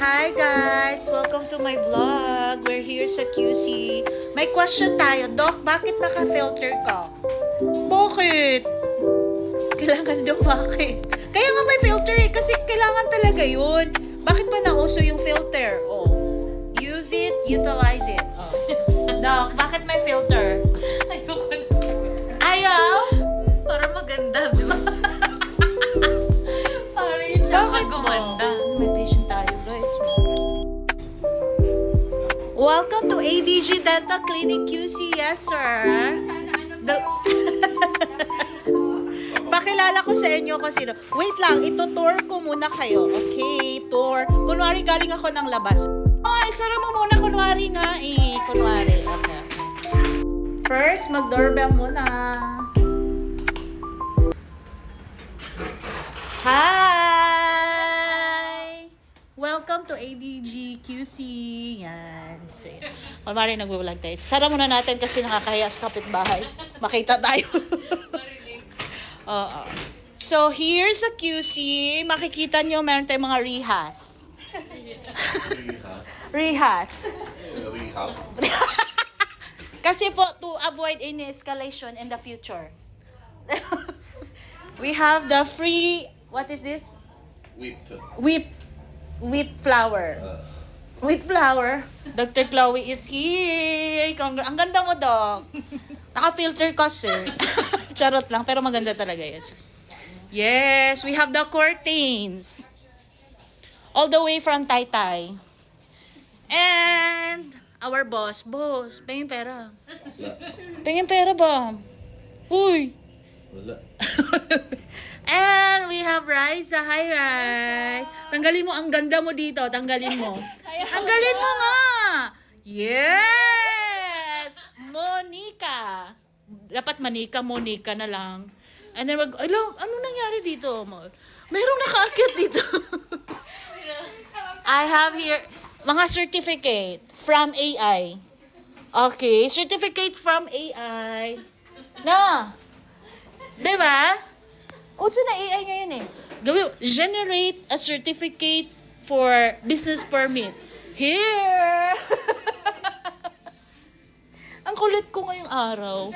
Hi guys! Welcome to my vlog. We're here sa QC. May question tayo. Doc, bakit naka-filter ka? Bakit? Kailangan daw bakit? Kaya nga may filter eh, kasi kailangan talaga yun. Bakit ba nauso yung filter? Oh. Use it, utilize it. Oh. Doc, bakit may filter? Ayoko na. Ayaw? Para maganda, di ba? Para yung siya Bakit magumanda. May patient tayo, guys. Welcome to ADG Dental Clinic QC. Yes, sir. Pakilala ko sa inyo kung sino. Wait lang, ito-tour ko muna kayo. Okay, tour. Kunwari galing ako ng labas. Ay, sara mo muna. Kunwari nga eh. Kunwari. Okay. First, mag-doorbell muna. Hi! Welcome to ADG QC. Yan. So, kunwari nag-vlog tayo. Sara muna natin kasi nakakahiya sa kapitbahay. Makita tayo. Oo. So, here's a QC. Makikita nyo, meron tayong mga rehas. Rehas. Kasi po, to avoid any escalation in the future. We have the free, what is this? Wheat flour. Wheat flour. Dr. Chloe is here. Ang ganda mo, Doc. Naka-filter ka, sir. Charot lang, pero maganda talaga yan. Yes, we have the curtains. All the way from Taytay. And our boss. Boss, pengin pera. Pengin pera ba? Uy. Wala. And we have Riza. Hi, Riz. Tanggalin mo. Ang ganda mo dito. Tanggalin mo. Tanggalin mo nga. Yes! Monica. Dapat Monica na lang. And then, ano nangyari dito? Mayroong nakaakyat dito. I have here, mga certificate from AI. Okay, certificate from AI. No. Diba? Uso na AI ngayon eh. Generate a certificate for business permit. Here! Ang kulit ko ngayong araw.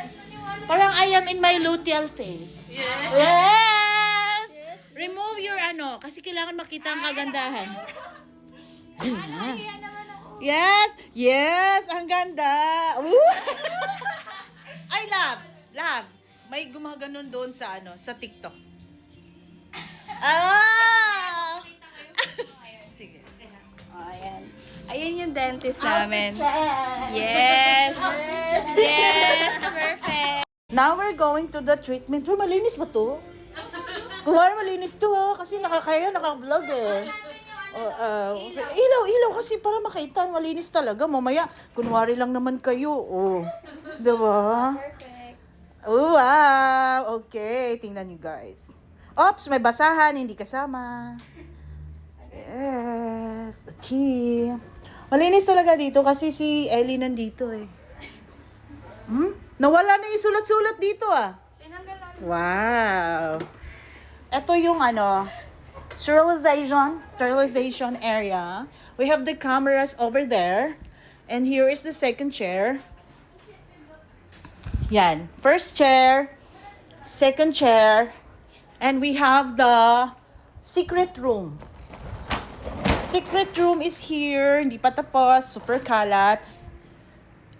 Parang I am in my luteal phase. Yeah. Yes! Remove your kasi kailangan makita ang kagandahan. Yes! Yes! Ang ganda! Ooh! Ay, love! May gumaganon doon sa sa TikTok. Ah! Sige. Oh, ayan. Ayan yung dentist namin. Check! Yes! Yes! Perfect! Now we're going to the treatment room. Malinis ba to? Kunwari malinis to kasi naka-vlog eh. Ilaw kasi para makita, malinis talaga. Mamaya, kunwari lang naman kayo. Oh. Diba? Perfect. Oh, wow. Okay, tingnan nyo guys. Oops, may basahan, hindi kasama. Yes. Okay. Malinis talaga dito kasi si Ellie nandito eh. Nawala na yung sulat-sulat dito ah. Wow. Ito yung sterilization area. We have the cameras over there. And here is the second chair. Yan. First chair, second chair, and we have the secret room. Secret room is here. Hindi pa tapos. Super kalat.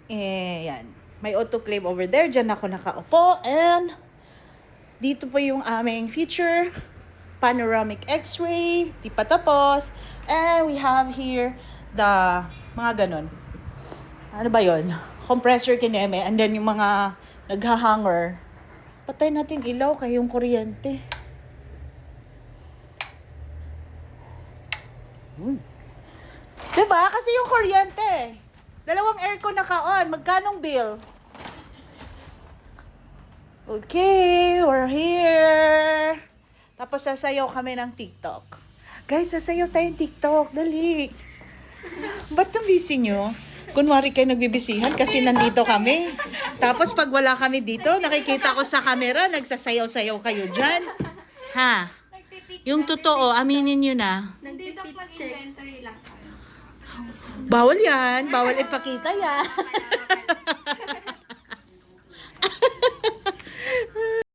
Yan. May autoclave over there. Diyan ako nakaupo. And dito po yung aming feature. Panoramic x-ray. Di pa tapos. And we have here the mga ganon. Ano ba yon? Compressor kineme. And then yung mga naghahanger. Patay natin ilaw kaya yung kuryente. Diba? Kasi yung kuryente. Dalawang aircon naka-on. Magkanong bill? Okay, we're here. Tapos sasayaw kami ng TikTok. Guys, sasayaw tayong TikTok. Dali. Ba't nabisi nyo? Kunwari kayo nagbibisihan kasi nandito kami. Tapos pag wala kami dito, nakikita ko sa camera, nagsasayaw-sayaw kayo dyan. Ha? Yung totoo, aminin nyo na. Nandito pag-inventory lang kami. Bawal yan. Bawal ipakita yan.